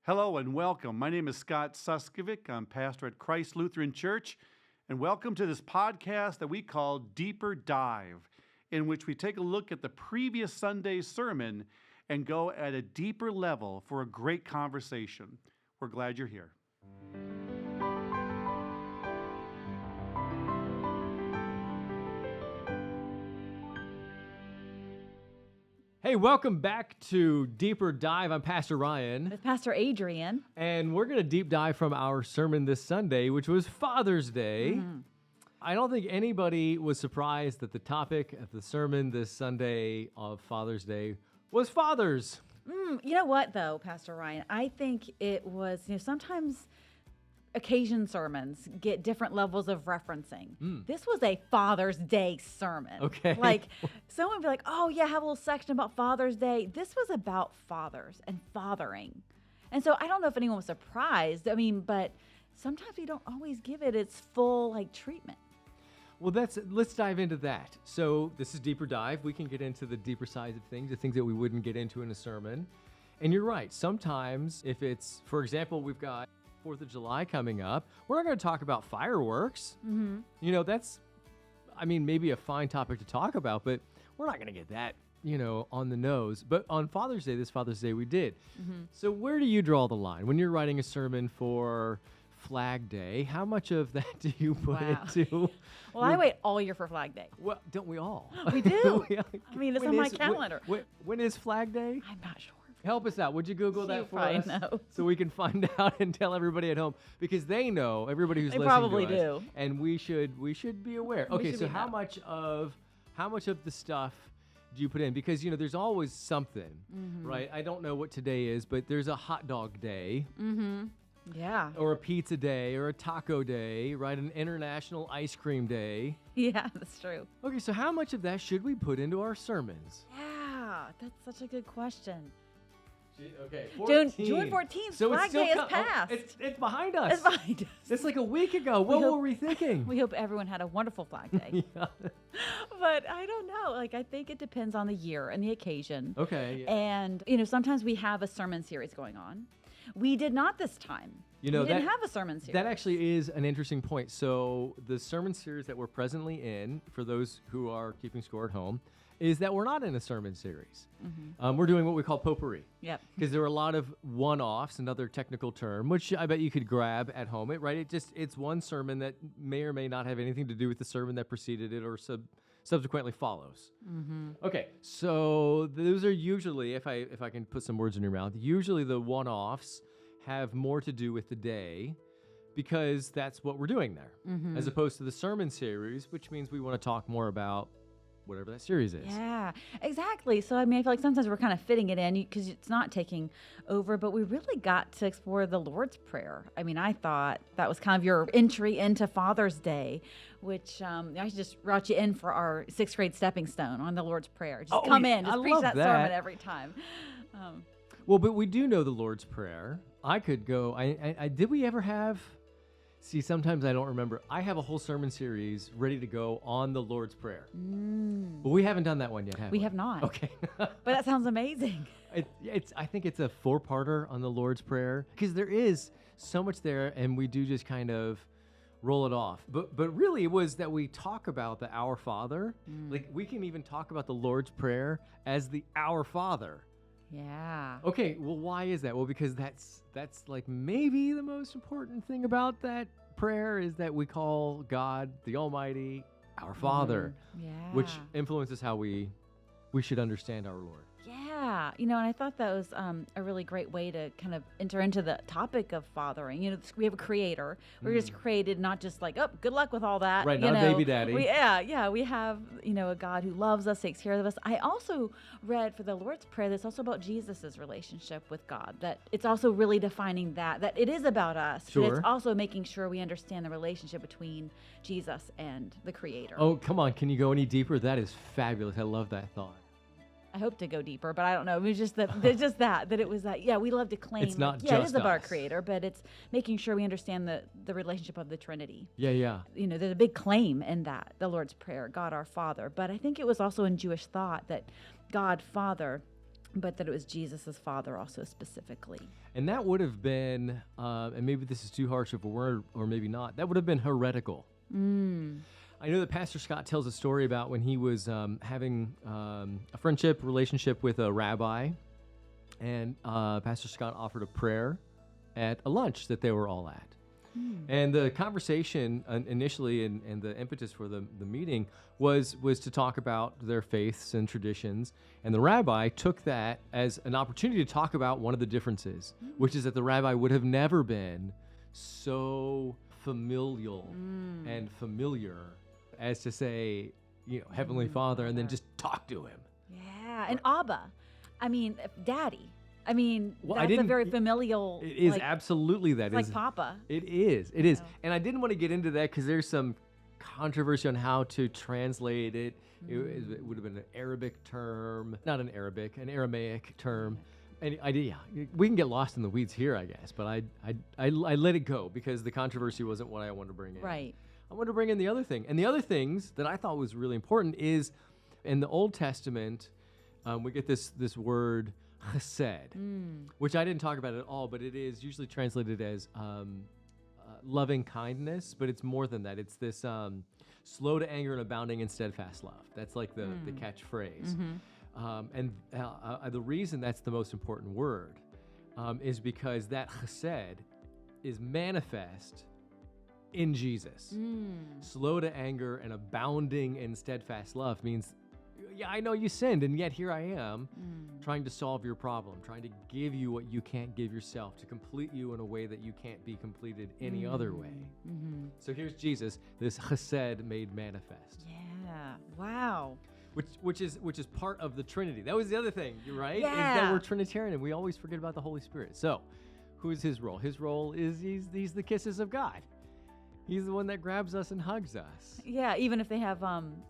Hello and welcome. My name is Scott Suskovic. I'm pastor at Christ Lutheran Church, and welcome to this podcast that we call Deeper Dive, in which we take a look at the previous Sunday's sermon and go at a deeper level for a great conversation. We're glad you're here. Hey, welcome back to Deeper Dive. I'm Pastor Ryan. With Pastor Adrian. And we're going to deep dive from our sermon this Sunday, which was Father's Day. Mm-hmm. I don't think anybody was surprised that the topic of the sermon this Sunday of Father's Day was fathers. You know what, though, Pastor Ryan? I think it was, sometimes occasion sermons get different levels of referencing. This was a Father's Day sermon. Okay. Like, someone would be like, oh, yeah, have a little section about Father's Day. This was about fathers and fathering. And so I don't know if anyone was surprised. But sometimes we don't always give it its full, treatment. Well, let's dive into that. So this is Deeper Dive. We can get into the deeper sides of things, the things that we wouldn't get into in a sermon. And you're right. Sometimes if it's, for example, we've got 4th of July coming up, we're not going to talk about fireworks. Mm-hmm. That's, maybe a fine topic to talk about, but we're not going to get that, on the nose. But on Father's Day, this Father's Day, we did. Mm-hmm. So where do you draw the line when you're writing a sermon for Flag Day? How much of that do you put into? Well, I wait all year for Flag Day. Well, don't we all? We do. It's on my calendar. When is Flag Day? I'm not sure. Help us out. Would you Google that for us? Know. So we can find out and tell everybody at home, because they know, everybody who's listening probably to us, do. And we should be aware. Okay, so how much of the stuff do you put in? Because there's always something, right? I don't know what today is, but there's a hot dog day. Mm-hmm. Yeah. Or a pizza day, or a taco day, right? An international ice cream day. Yeah, that's true. Okay, so how much of that should we put into our sermons? Yeah, that's such a good question. Okay, June 14th, so Flag Day is passed. It's behind us. It's behind us. It's like a week ago. What were we thinking? We hope everyone had a wonderful Flag Day. Yeah. But I don't know. I think it depends on the year and the occasion. Okay. Yeah. And, sometimes we have a sermon series going on. We did not this time. We didn't have a sermon series. That actually is an interesting point. So the sermon series that we're presently in, for those who are keeping score at home, is that we're not in a sermon series. Mm-hmm. We're doing what we call potpourri. Yep. Because there are a lot of one-offs, another technical term, which I bet you could grab at home. It's one sermon that may or may not have anything to do with the sermon that preceded it or subsequently follows. Mm-hmm. Okay, so those are usually, if I can put some words in your mouth, usually the one-offs have more to do with the day, because that's what we're doing there, as opposed to the sermon series, which means we want to talk more about whatever that series is. Yeah, exactly. So, I feel like sometimes we're kind of fitting it in because it's not taking over, but we really got to explore the Lord's Prayer. I thought that was kind of your entry into Father's Day, which I should just route you in for our 6th grade stepping stone on the Lord's Prayer. Just come in, just preach that sermon every time. Well, but we do know the Lord's Prayer. I could go, did we ever have... See, sometimes I don't remember. I have a whole sermon series ready to go on the Lord's Prayer. But we haven't done that one yet, have we? We have not. Okay. But that sounds amazing. I think it's a 4-parter on the Lord's Prayer, because there is so much there, and we do just kind of roll it off. But really, it was that we talk about the Our Father. We can even talk about the Lord's Prayer as the Our Father. Yeah. Okay, well, why is that? Well, because that's maybe the most important thing about that prayer is that we call God the Almighty our Father, which influences how we should understand our Lord. Yeah, and I thought that was a really great way to kind of enter into the topic of fathering. We have a creator. We're just created, not just good luck with all that. Right, not a baby daddy. We have, a God who loves us, takes care of us. I also read for the Lord's Prayer that's also about Jesus' relationship with God, that it's also really defining that it is about us, sure. But it's also making sure we understand the relationship between Jesus and the creator. Oh, come on. Can you go any deeper? That is fabulous. I love that thought. I hope to go deeper, but I don't know. It was just that it was that. Yeah, we love to claim. It's not just it is about our us. Creator, but it's making sure we understand the relationship of the Trinity. Yeah. There's a big claim in that, the Lord's Prayer, God our Father. But I think it was also in Jewish thought that God Father but that it was Jesus' father also specifically. And that would have been, and maybe this is too harsh of a word, or maybe not, that would have been heretical. I know that Pastor Scott tells a story about when he was having a friendship relationship with a rabbi, and Pastor Scott offered a prayer at a lunch that they were all at. And the conversation initially and the impetus for the meeting was to talk about their faiths and traditions. And the rabbi took that as an opportunity to talk about one of the differences, which is that the rabbi would have never been so familial and familiar as to say, Heavenly Father, and then just talk to him. Yeah, and Abba. I mean, Daddy. I mean, Well, that's a very familial. It is absolutely that. It's like Papa. It is. It is. And I didn't want to get into that because there's some controversy on how to translate it. It would have been an Arabic term, not an Arabic, an Aramaic term. And we can get lost in the weeds here, I guess. But I let it go because the controversy wasn't what I wanted to bring in. Right. I wanted to bring in the other thing. And the other things that I thought was really important is in the Old Testament, we get this word chesed, which I didn't talk about at all, but it is usually translated as loving kindness, but it's more than that. It's this slow to anger and abounding in steadfast love. That's like the catchphrase. And the reason that's the most important word is because that chesed is manifest in Jesus. Slow to anger and abounding in steadfast love means, yeah, I know you sinned, and yet here I am trying to solve your problem, trying to give you what you can't give yourself, to complete you in a way that you can't be completed any other way. So here's Jesus, this chesed made manifest. Yeah. Wow. Which is part of the Trinity. That was the other thing, right? Yeah. Is that we're Trinitarian, and we always forget about the Holy Spirit. So, who is his role? His role is he's the kisses of God. He's the one that grabs us and hugs us. Yeah, even if they have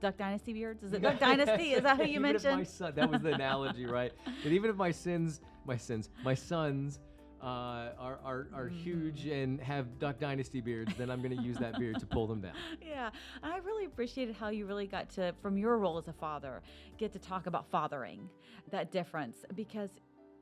Duck Dynasty beards. Is it Duck Dynasty? Is that who you Even mentioned? If my son, that was the analogy, right? But even if my sons are huge and have Duck Dynasty beards, then I'm going to use that beard to pull them down. Yeah, I really appreciated how you really got to, from your role as a father, get to talk about fathering, that difference, because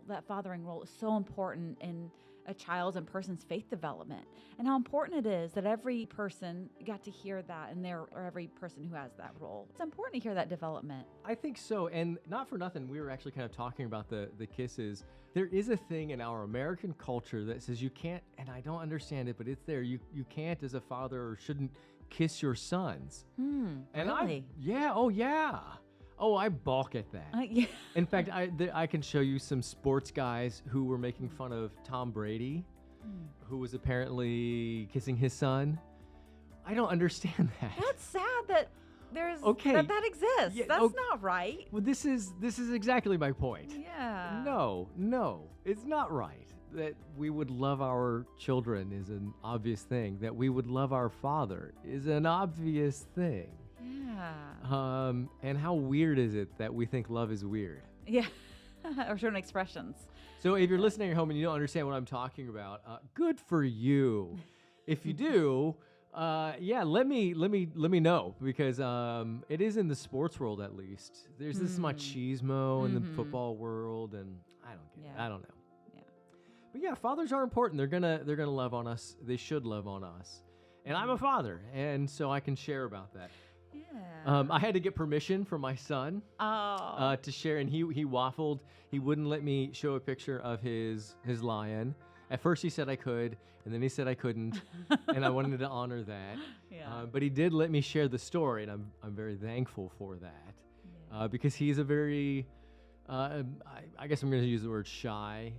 that fathering role is so important in a child's and person's faith development, and how important it is that every person got to hear that, or every person who has that role. It's important to hear that development. I think so, and not for nothing, we were actually kind of talking about the kisses. There is a thing in our American culture that says you can't, and I don't understand it, but it's there. You can't, as a father, or shouldn't kiss your sons. And really? I balk at that. Yeah. In fact, I can show you some sports guys who were making fun of Tom Brady, who was apparently kissing his son. I don't understand that. That's sad that there's Okay. that exists. Yeah, That's not right. Well, this is exactly my point. Yeah. No, it's not right. That we would love our children is an obvious thing. That we would love our father is an obvious thing. Yeah. And how weird is it that we think love is weird? Yeah. Or certain expressions. So if you're listening at home and you don't understand what I'm talking about, good for you. If you do, let me know, because it is in the sports world, at least. There's this machismo in the football world, and I don't get it. I don't know. Yeah. But yeah, fathers are important. They're gonna love on us. They should love on us. And I'm a father, and so I can share about that. Yeah. I had to get permission from my son to share, and he waffled. He wouldn't let me show a picture of his lion. At first he said I could, and then he said I couldn't, and I wanted to honor that. Yeah. But he did let me share the story, and I'm very thankful for that, because he's a very, I guess I'm going to use the word shy.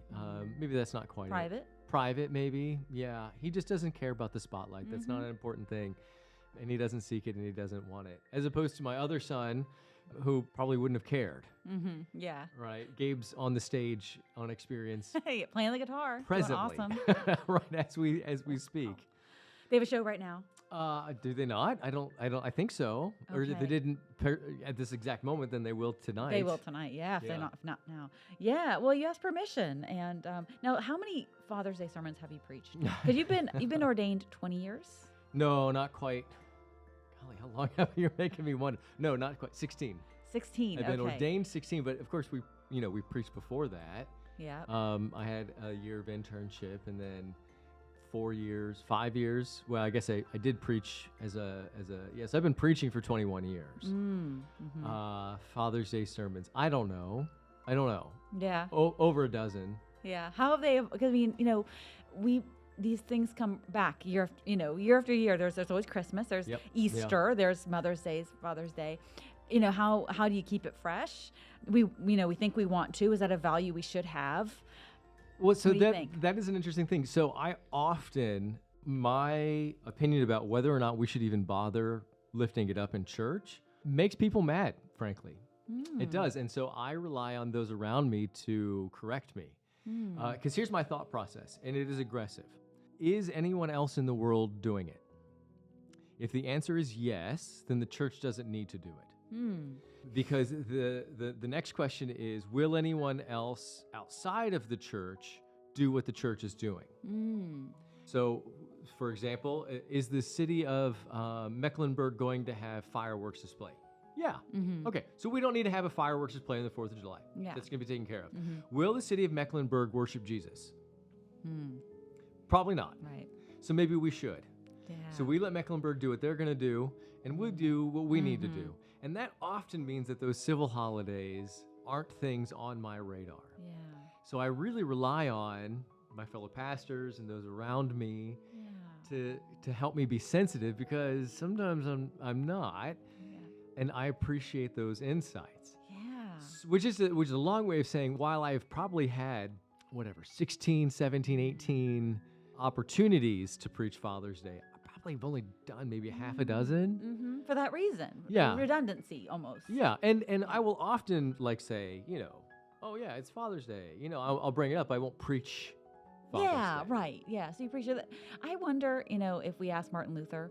Maybe that's not quite it. Private, maybe. Yeah. He just doesn't care about the spotlight. That's not an important thing. And he doesn't seek it, and he doesn't want it. As opposed to my other son, who probably wouldn't have cared. Yeah. Right. Gabe's on the stage on Experience. Hey, playing the guitar. Presently. Awesome. Right, as we speak. They have a show right now. Do they not? I think so. Or if they Okay. didn't at this exact moment, then they will tonight. They will tonight, yeah, if Yeah. if not now. Yeah, well, you asked permission. And now, how many Father's Day sermons have you preached? Because you've been ordained 20 years? No, not quite. Golly, how long have you making me wonder? No, not quite. 16. 16, I've been okay. ordained 16, but of course we we preached before that. Yeah. I had a year of internship, and then 5 years. Well, I guess I did preach yes, I've been preaching for 21 years. Father's Day sermons. I don't know. Yeah. Over a dozen. Yeah. How have they? Because these things come back year after year. There's always Christmas. There's Yep. Easter. There's Mother's Day, Father's Day. How do you keep it fresh? We think we want to. Is that a value we should have? Well, so What do you think? that is an interesting thing. So my opinion about whether or not we should even bother lifting it up in church makes people mad, frankly. It does. And so I rely on those around me to correct me. Because here's my thought process, and it is aggressive. Is anyone else in the world doing it? If the answer is yes, then the church doesn't need to do it. Because the next question is, will anyone else outside of the church do what the church is doing? So, for example, is the city of Mecklenburg going to have fireworks display? Yeah. Okay, so we don't need to have a fireworks display on the 4th of July. Yeah. That's going to be taken care of. Will the city of Mecklenburg worship Jesus? Probably not. Right. So maybe we should. Yeah. So we let Mecklenburg do what they're going to do, and we do what we need to do. And that often means that those civil holidays aren't things on my radar. Yeah. So I really rely on my fellow pastors and those around me to help me be sensitive, because sometimes I'm not, and I appreciate those insights. Yeah. Which is a long way of saying, while I've probably had 16, 17, 18 opportunities to preach Father's Day, I probably have only done maybe half a dozen. For that reason. Yeah. Redundancy almost. Yeah, and I will often say, oh yeah, it's Father's Day. I'll bring it up. I won't preach Father's Day. Right. Yeah. So you appreciate that. I wonder, if we ask Martin Luther,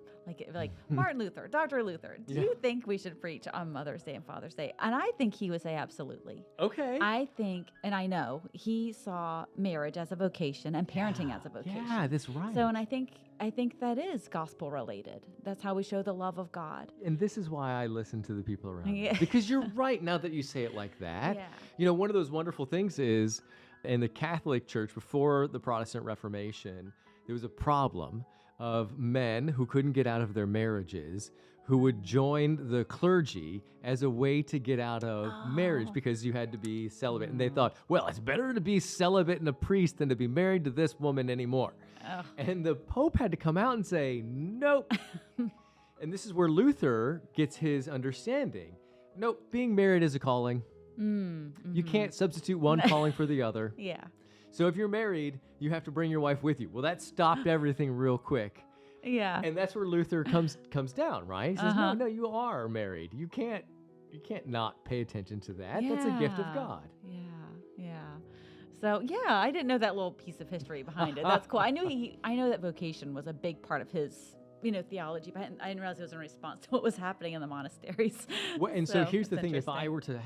like Martin Luther, Dr. Luther, do you think we should preach on Mother's Day and Father's Day? And I think he would say absolutely. Okay. I think, and I know, he saw marriage as a vocation and parenting as a vocation. Yeah, that's right. So, and I think that is gospel related. That's how we show the love of God. And this is why I listen to the people around me. Yeah. Because you're right, now that you say it like that. Yeah. One of those wonderful things is, in the Catholic Church, before the Protestant Reformation, there was a problem of men who couldn't get out of their marriages, who would join the clergy as a way to get out of marriage, because you had to be celibate. And they thought, well, it's better to be celibate and a priest than to be married to this woman anymore. And the Pope had to come out and say, nope. And this is where Luther gets his understanding. Nope, being married is a calling. You can't substitute one calling for the other. Yeah. So if you're married, you have to bring your wife with you. Well, that stopped everything real quick. Yeah. And that's where Luther comes down, right? He says, no, you are married. You can't not pay attention to that. That's a gift of God. Yeah. So I didn't know that little piece of history behind it. That's cool. I know that vocation was a big part of his theology, but I didn't realize it was in response to what was happening in the monasteries. Well, and so here's the thing. If interesting. I were to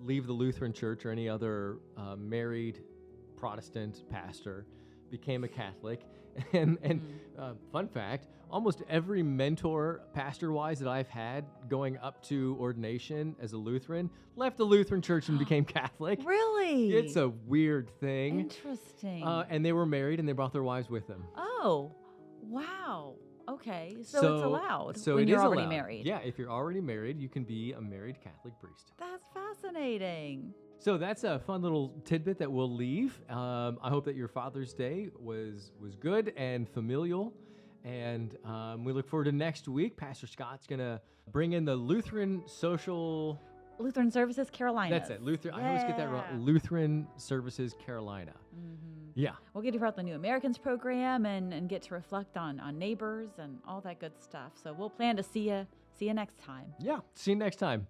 leave the Lutheran Church or any other married Protestant pastor, became a Catholic, and fun fact, almost every mentor pastor-wise that I've had going up to ordination as a Lutheran left the Lutheran Church and became Catholic. Really? It's a weird thing. Interesting. And they were married and they brought their wives with them. Oh, wow. Okay, so it's allowed So when it you're is already allowed. married. Yeah, if you're already married, you can be a married Catholic priest. That's fascinating. So that's a fun little tidbit that we'll leave. I hope that your Father's Day was good and familial. And we look forward to next week. Pastor Scott's going to bring in the Lutheran Services Carolina. That's it. I always get that wrong. Lutheran Services Carolina. Yeah. We'll get to hear about the New Americans program and get to reflect on neighbors and all that good stuff. So we'll plan to see you next time. Yeah. See you next time.